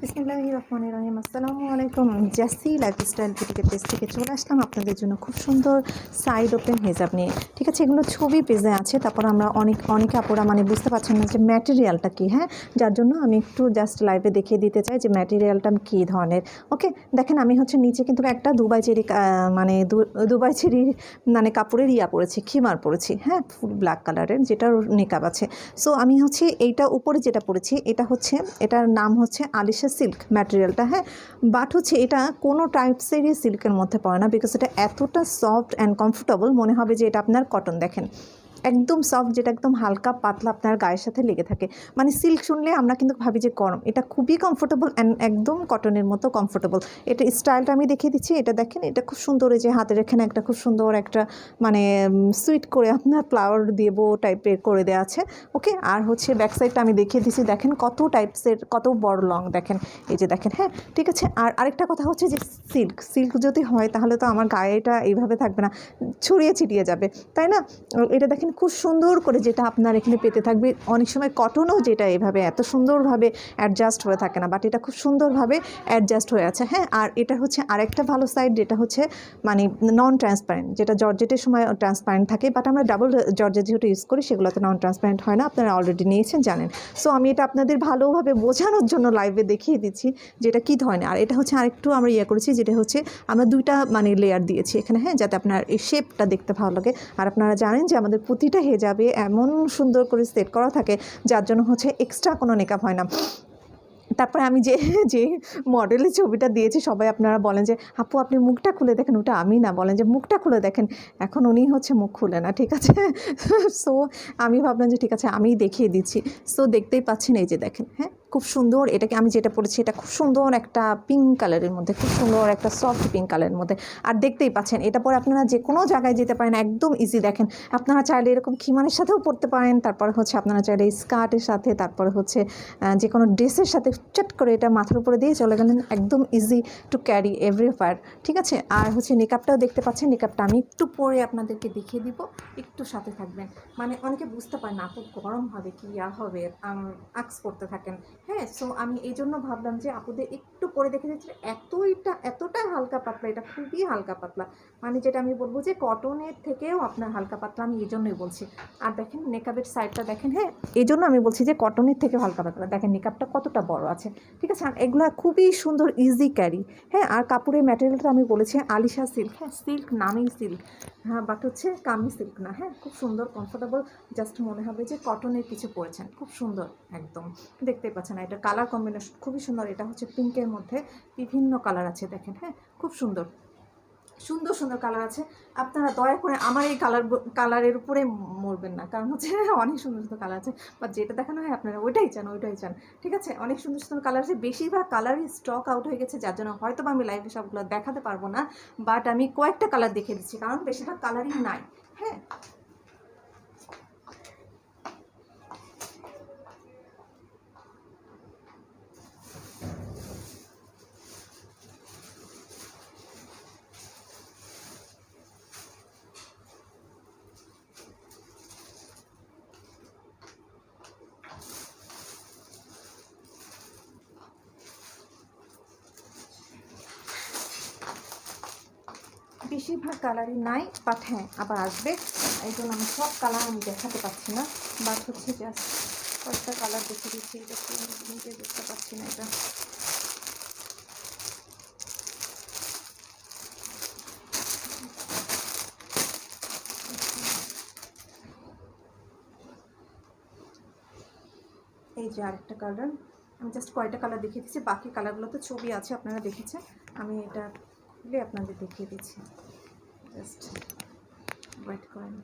বিসমিল্লাহির রহমানির রহিম। আসসালামু আলাইকুম। জেসি লাইফস্টাইল বুটিকের পেজ থেকে চলে আসলাম আপনাদের জন্য খুব সুন্দর সাইড ওপেন হিজাব নিয়ে। ঠিক আছে, এগুলো ছবি পেজে আছে। তারপর আমরা অনেকে আপুরা মানে বুঝতে পারছেন না যে ম্যাটেরিয়ালটা কী, হ্যাঁ, যার জন্য আমি একটু জাস্ট লাইভে দেখিয়ে দিতে চাই যে ম্যাটেরিয়ালটা কী ধরনের। ওকে, দেখেন আমি হচ্ছে নিচে কিন্তু একটা দুবাই চেরি মানে দুবাই চেরি মানে কাপড়ের পরেছি, খিমার পরেছি, হ্যাঁ, ফুল ব্ল্যাক কালারের, যেটার নেকাব আছে। সো আমি হচ্ছে এইটা উপরে যেটা পরেছি এটা হচ্ছে, এটার নাম হচ্ছে আলিশা সিল্ক ম্যাটেরিয়ালটা, হ্যাঁ, বাট হচ্ছে এটা কোনো টাইপসেরই সিল্কের মধ্যে পড়ে না, বিকজ এটা এতটা সফট অ্যান্ড কমফোর্টেবল মনে হবে যে এটা আপনার কটন। দেখেন একদম সফট, যেটা একদম হালকা পাতলা আপনার গায়ের সাথে লেগে থাকে। মানে সিল্ক শুনলে আমরা কিন্তু ভাবি যে গরম, এটা খুবই কমফোর্টেবল অ্যান্ড একদম কটনের মতো কমফোর্টেবল। এটা স্টাইলটা আমি দেখিয়ে দিচ্ছি, এটা দেখেন, এটা খুব সুন্দর, এই যে হাতের এখানে একটা খুব সুন্দর একটা মানে সুইট করে আপনার ফ্লাওয়ার দিয়ে বো টাইপের করে দেওয়া আছে। ওকে, আর হচ্ছে ব্যাক সাইডটা আমি দেখিয়ে দিচ্ছি, দেখেন কত টাইপসের, কত বড় লং, দেখেন এই যে দেখেন, হ্যাঁ ঠিক আছে। আর আরেকটা কথা হচ্ছে যে সিল্ক যদি হয় তাহলে তো আমার গায়েটা এইভাবে থাকবে না, ছড়িয়ে ছিটিয়ে যাবে, তাই না? এটা দেখেন খুব সুন্দর করে, যেটা আপনার এখানে পেতে থাকবে। অনেক সময় কটনও যেটা এভাবে এত সুন্দরভাবে অ্যাডজাস্ট হয়ে থাকে না, বাট এটা খুব সুন্দরভাবে অ্যাডজাস্ট হয়ে আছে, হ্যাঁ। আর এটা হচ্ছে আরেকটা ভালো সাইড, যেটা হচ্ছে মানে নন ট্রান্সপারেন্ট, যেটা জর্জেটের সময় ট্রান্সপারেন্ট থাকে, বাট আমরা ডাবল জর্জেট যেহেতু ইউজ করি সেগুলোতে নন ট্রান্সপারেন্ট হয় না, আপনারা অলরেডি নিয়েছেন, জানেন। সো আমি এটা আপনাদের ভালোভাবে বোঝানোর জন্য লাইভে দেখিয়ে দিচ্ছি যেটা কী ধরনের। আর এটা হচ্ছে আরেকটু আমরা করেছি, যেটা হচ্ছে আমরা দুইটা মানে লেয়ার দিয়েছি এখানে, হ্যাঁ, যাতে আপনার এই শেপটা দেখতে ভালো লাগে। আর আপনারা জানেন যে আমাদের প্রতিটা হেজাবে এমন সুন্দর করে সেট করা থাকে, যার জন্য হচ্ছে এক্সট্রা কোনো মেকআপ হয় না। তারপরে আমি যে যে মডেলের ছবিটা দিয়েছি, সবাই আপনারা বলেন যে আপু আপনি মুখটা খুলে দেখেন, ওটা আমি না, বলেন যে মুখটা খুলে দেখেন। এখন উনি হচ্ছে মুখ খুলে না, ঠিক আছে। সো আমি ভাবলাম যে ঠিক আছে আমি দেখিয়ে দিচ্ছি। সো দেখতেই পাচ্ছেন, এই যে দেখেন, হ্যাঁ, খুব সুন্দর। এটাকে আমি যেটা পরেছি এটা খুব সুন্দর একটা পিঙ্ক কালারের মধ্যে, খুব সুন্দর একটা সফট পিঙ্ক কালারের মধ্যে। আর দেখতেই পাচ্ছেন এটা পরে আপনারা যে কোনো জায়গায় যেতে পারেন, একদম ইজি। দেখেন আপনারা চাইলে এরকম খিমানের সাথেও পরতে পারেন, তারপরে হচ্ছে আপনারা চাইলে স্কার্টের সাথে, তারপরে হচ্ছে যে কোনো ড্রেসের সাথে চট করে এটা মাথার উপরে দিয়ে চলে গেলেন, একদম ইজি টু ক্যারি এভরিওয়্যার, ঠিক আছে। আর হচ্ছে মেকআপটাও দেখতে পাচ্ছেন, মেকআপটা আমি একটু পরে আপনাদেরকে দেখিয়ে দিব, একটু সাথে থাকবেন। মানে অনেকে বুঝতে পারে না আপু গরম হবে কি হবে, আক্স করতে থাকেন, হ্যাঁ। সো আমি এই জন্য ভাবলাম যে আপুদের একটু পরে দেখে দিচ্ছি, এতটা হালকা পাতলা, এটা খুবই হালকা পাতলা, মানে যেটা আমি বলবো যে কটনের থেকেও আপনার হালকা পাতলা, আমি এই জন্যই বলছি। আর দেখেন মেকআপের সাইডটা দেখেন, হ্যাঁ, এই জন্য আমি বলছি যে কটনের থেকে হালকা পাতলা। দেখেন মেকআপটা কতটা বড় আছে, ঠিক আছে। আর এগুলো খুবই সুন্দর, ইজি ক্যারি, হ্যাঁ। আর কাপড়ের ম্যাটেরিয়ালটা আমি বলেছি আলিশা সিল্ক, হ্যাঁ, সিল্ক নামেই সিল্ক, হ্যাঁ, বাট হচ্ছে কামি সিল্ক না, হ্যাঁ, খুব সুন্দর কমফোর্টেবল, জাস্ট মনে হবে যে কটনের কিছু পরেছেন, খুব সুন্দর একদম। দেখতেই পাচ্ছেন এটা কালার কম্বিনেশন খুবই সুন্দর, এটা হচ্ছে পিঙ্কের মধ্যে বিভিন্ন কালার আছে, দেখেন, হ্যাঁ, খুব সুন্দর সুন্দর সুন্দর কালার আছে। আপনারা দয়া করে আমার এই কালারের উপরে মরবেন না, কারণ হচ্ছে অনেক সুন্দর সুন্দর কালার আছে, বা যেটা দেখানো হয় আপনারা ওইটাই চান, ঠিক আছে। অনেক সুন্দর সুন্দর কালার আছে, বেশিরভাগ কালারই স্টক আউট হয়ে গেছে, যার জন্য হয়তো বা আমি লাইভে সবগুলো দেখাতে পারবো না, বাট আমি কয়েকটা কালার দেখিয়ে দিচ্ছি, কারণ বেশিরভাগ কালারই নাই, হ্যাঁ। বেশিরভাগ কালারই নাই, বাট হ্যাঁ আবার আসবে, এই জন্য আমি সব কালার আমি দেখাতে পারছি না, বাট হচ্ছে জাস্ট কয়েকটা কালার দেখে দিচ্ছি। এটা নিজে দেখতে পাচ্ছি না, এটা এই যে আরেকটা কালার, আমি জাস্ট কয়টা কালার দেখিয়ে দিচ্ছি, বাকি কালারগুলো তো ছবি আছে আপনারা দেখেছেন, আমি এটা খুলে আপনাদের দেখিয়ে দিচ্ছি, জাস্ট ওয়েট করেন।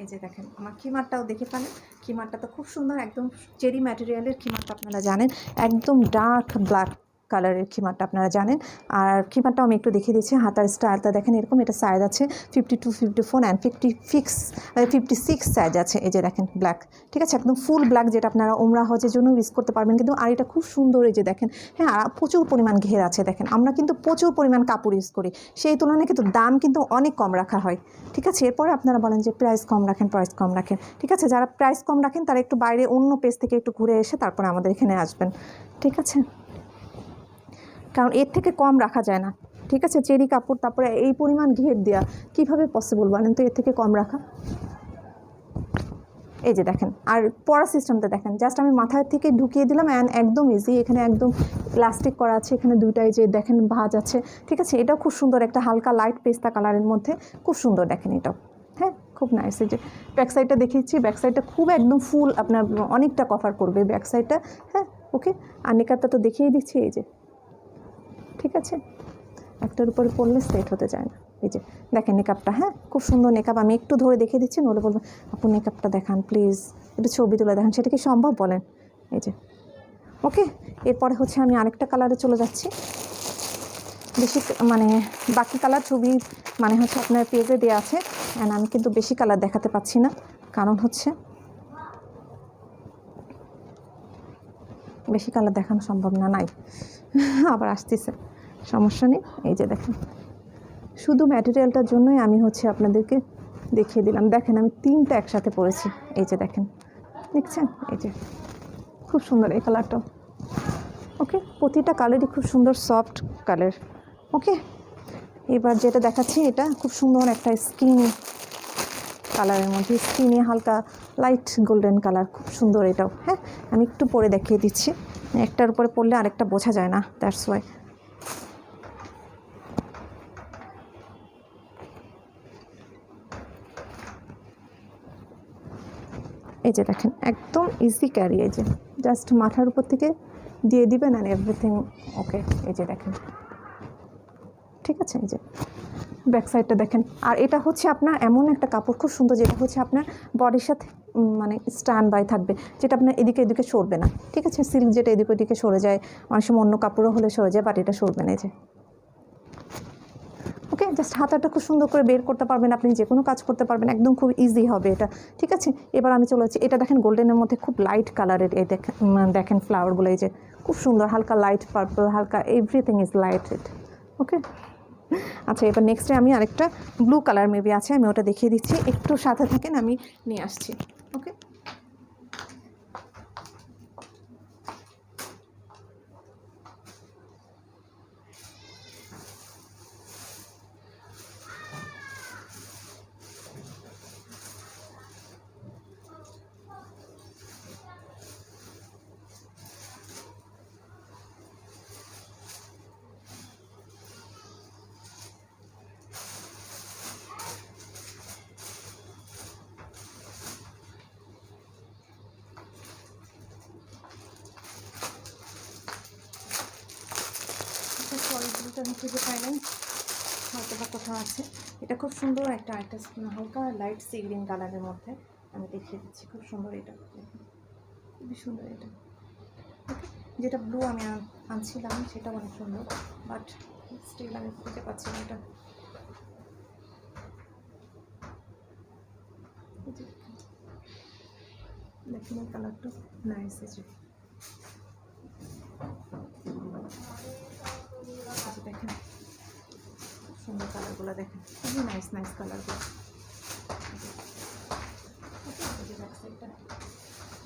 এই যে দেখেন আমার খিমারটাও দেখে ফেলেন, খিমারটা তো খুব সুন্দর, একদম চেরি ম্যাটেরিয়ালের খিমারটা, আপনারা জানেন একদম ডার্ক ব্ল্যাক কালারের খিমারটা আপনারা জানেন। আর খিমারটাও আমি একটু দেখিয়ে দিচ্ছি, হাতার স্টাইলটা দেখেন এরকম, এটা সাইজ আছে 52, 54 অ্যান্ড 56 সাইজ আছে। এই যে দেখেন ব্ল্যাক, ঠিক আছে, একদম ফুল ব্ল্যাক, যেটা আপনারা ওমরা হজের জন্য ইউজ করতে পারবেন। কিন্তু আর এটা খুব সুন্দর, এই যে দেখেন, হ্যাঁ, আর প্রচুর পরিমাণ ঘের আছে। দেখেন আমরা কিন্তু প্রচুর পরিমাণ কাপড় ইউজ করি, সেই তুলনায় কিন্তু দাম কিন্তু অনেক কম রাখা হয়, ঠিক আছে। এরপরে আপনারা বলেন যে প্রাইস কম রাখেন, ঠিক আছে। যারা প্রাইস কম রাখেন তারা একটু বাইরে অন্য পেজ থেকে একটু ঘুরে এসে তারপরে আমাদের এখানে আসবেন, ঠিক আছে, কারণ এর থেকে কম রাখা যায় না, ঠিক আছে। চেরি কাপড়, তারপরে এই পরিমাণ ঘের দেওয়া কীভাবে পসিবল বলেন তো, এর থেকে কম রাখা। এই যে দেখেন, আর পরা সিস্টেমটা দেখেন, জাস্ট আমি মাথার থেকে ঢুকিয়ে দিলাম অ্যান্ড একদম ইজি। এখানে একদম প্লাস্টিক করা আছে, এখানে দুইটাই যে দেখেন ভাঁজ আছে, ঠিক আছে। এটাও খুব সুন্দর, একটা হালকা লাইট পেস্তা কালারের মধ্যে, খুব সুন্দর দেখেন এটাও, হ্যাঁ, খুব নাইস। এই যে ব্যাক সাইডটা দেখিয়েছি, ব্যাক সাইডটা খুব একদম ফুল, আপনার অনেকটা কভার করবে ব্যাক সাইডটা, হ্যাঁ, ওকে। আর নেকারটা তো দেখিয়ে দিচ্ছি, এই যে, ঠিক আছে, একটার উপরে পড়লে সেট হতে চায় না। এই যে দেখেন নেকআপটা, হ্যাঁ, খুব সুন্দর নেকআপ। আমি একটু ধরে দেখিয়ে দিচ্ছি, নলে বলবেন আপু নেকআপটা দেখান প্লিজ, একটু ছবি তুলে দেখান, সেটা কি সম্ভব বলেন। এই যে, ওকে। এরপরে হচ্ছে আমি আরেকটা কালারে চলে যাচ্ছি। বেশি মানে বাকি কালার ছবি মানে হচ্ছে আপনার পেজে দেওয়া আছে, অ্যান্ড আমি কিন্তু বেশি কালার দেখাতে পাচ্ছি না, কারণ হচ্ছে বেশি কালার দেখানো সম্ভব না, নাই আবার আসতেছে, সমস্যা নেই। এই যে দেখেন, শুধু ম্যাটেরিয়ালটার জন্যই আমি হচ্ছে আপনাদেরকে দেখিয়ে দিলাম। দেখেন আমি তিনটা একসাথে পরেছি, এই যে দেখেন, দেখছেন, এই যে খুব সুন্দর এই কালারটাও, ওকে। প্রতিটা কালারই খুব সুন্দর সফট কালার, ওকে। এবার যেটা দেখাচ্ছি, এটা খুব সুন্দর একটা স্কিন কালারের মধ্যে, স্কিনে হালকা লাইট গোল্ডেন কালার, খুব সুন্দর এটাও, হ্যাঁ। আমি একটু পরে দেখিয়ে দিচ্ছি, একটার উপরে পরলে আরেকটা বোঝা যায় না, দ্যাটস ওয়াই। এই যে দেখেন একদম ইজি ক্যারি, এই যে জাস্ট মাথার উপর থেকে দিয়ে দিবেন অ্যান্ড এভরিথিং ওকে। এই যে দেখেন, ঠিক আছে। এই যে ব্যাক সাইডটা দেখেন, আর এটা হচ্ছে আপনার এমন একটা কাপড় খুব সুন্দর, যেটা হচ্ছে আপনার বডির সাথে মানে স্ট্যান্ড বাই থাকবে, যেটা আপনার এদিকে এদিকে সরবে না, ঠিক আছে। সিল্ক যেটা এদিকে ওদিকে সরে যায়, অনেক সময় অন্য কাপড়ও হলে সরে যায়, বাট এটা সরবে না। এই যে, ওকে, জাস্ট হাতাটা খুব সুন্দর করে বের করতে পারবেন, আপনি যে কোনো কাজ করতে পারবেন, একদম খুব ইজি হবে এটা, ঠিক আছে। এবার আমি চলে যাচ্ছি, এটা দেখেন গোল্ডেনের মধ্যে খুব লাইট কালারের, এই দেখেন ফ্লাওয়ারগুলো, এই যে খুব সুন্দর, হালকা লাইট পার্পল, হালকা এভরিথিং ইজ লাইটেড, ওকে। আচ্ছা, এবার নেক্সটে আমি আরেকটা ব্লু কালার মেবি আছে, আমি ওটা দেখিয়ে দিচ্ছি, একটু সাথে থাকেন, আমি নিয়ে আসছি, ওকে। আমি খুঁজে পাই নাই, হয়তো বা কোথাও আছে। এটা খুব সুন্দর একটা আরেকটা হালকা লাইট সি গ্রিন কালারের মধ্যে, আমি দেখিয়ে দিচ্ছি, খুব সুন্দর এটা, খুবই সুন্দর এটা, ওকে। যেটা ব্লু আমি আনছিলাম সেটাও অনেক সুন্দর, বাট স্টিল আমি খুঁজে পাচ্ছি না এটা। দেখুন এই কালারটা নাইস, আছে দেখেন, সুন্দর কালারগুলো দেখেন, খুবই নাইস কালারগুলো,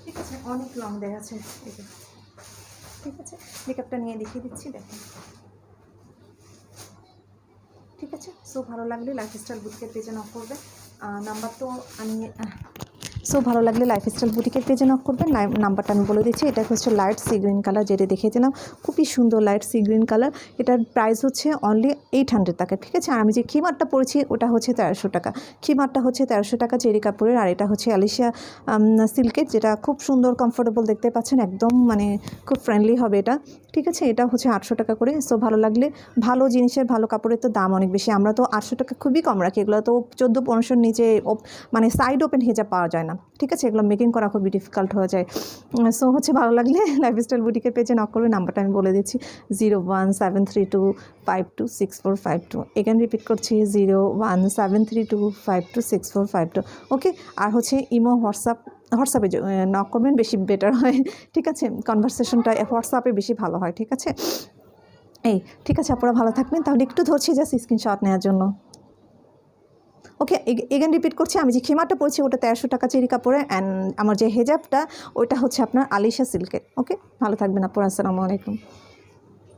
ঠিক আছে। অনেক লং দেওয়া আছে এটা, ঠিক আছে। মেকআপটা নিয়ে দেখিয়ে দিচ্ছি, দেখেন, ঠিক আছে। সো ভালো লাগলে লাইফস্টাইল বুটিকের পেজে নক করবে, নাম্বার তো আমি সো ভালো লাগলে লাইফস্টাইল বুটিকের পেজে নক করবেন। নাম্বারটা আমি বলে দিচ্ছি, এটা হচ্ছে লাইট সি গ্রিন কালার, যেটা দেখিয়েছিলাম, খুবই সুন্দর লাইট সি গ্রিন কালার। এটার প্রাইস হচ্ছে অনলি 800 টাকা, ঠিক আছে। আর আমি যে খিমারটা পরেছি ওটা হচ্ছে 1300 টাকা, খিমারটা হচ্ছে 1300 টাকা চেরি কাপড়ের, আর এটা হচ্ছে আলিশা সিল্কের, যেটা খুব সুন্দর কমফোর্টেবল, দেখতে পাচ্ছেন একদম মানে খুব ফ্রেন্ডলি হবে এটা, ঠিক আছে। এটা হচ্ছে 800 টাকা করে। সো ভালো লাগলে, ভালো জিনিসের ভালো কাপড়ের তো দাম অনেক বেশি, আমরা তো 800 টাকা খুবই কম রাখি, এগুলো তো 1400-1500 নিচে মানে সাইড ওপেন হেজাব পাওয়া যায় না, না, ঠিক আছে? এগুলো মেকিং করা খুবই ডিফিকাল্ট হয়ে যায়। সো হচ্ছে ভালো লাগলে লাইফস্টাইল বুটিকের পেজে নক করবে। নাম্বারটা আমি বলে দিচ্ছি 01732526452। এখানে রিপিট করছি 01732526452। ওকে। আর হচ্ছে ইমো, হোয়াটসঅ্যাপে নক করবেন, বেশি বেটার হয়, ঠিক আছে? কনভারসেশনটা হোয়াটসঅ্যাপে বেশি ভালো হয়, ঠিক আছে? ঠিক আছে, আপনারা ভালো থাকবেন। তাহলে একটু ধরছি জাস্ট স্ক্রিনশট নেওয়ার জন্য। ওকে, এগেন রিপিট করছি, আমি যে খিমারটা পরেছি ওটা 1300 টাকা চেরি কাপড়ে, অ্যান্ড আমার যে হেজাবটা ওইটা হচ্ছে আপনার আলিশা সিল্কের। ওকে, ভালো থাকবেন আপনারা। আসসালামু আলাইকুম।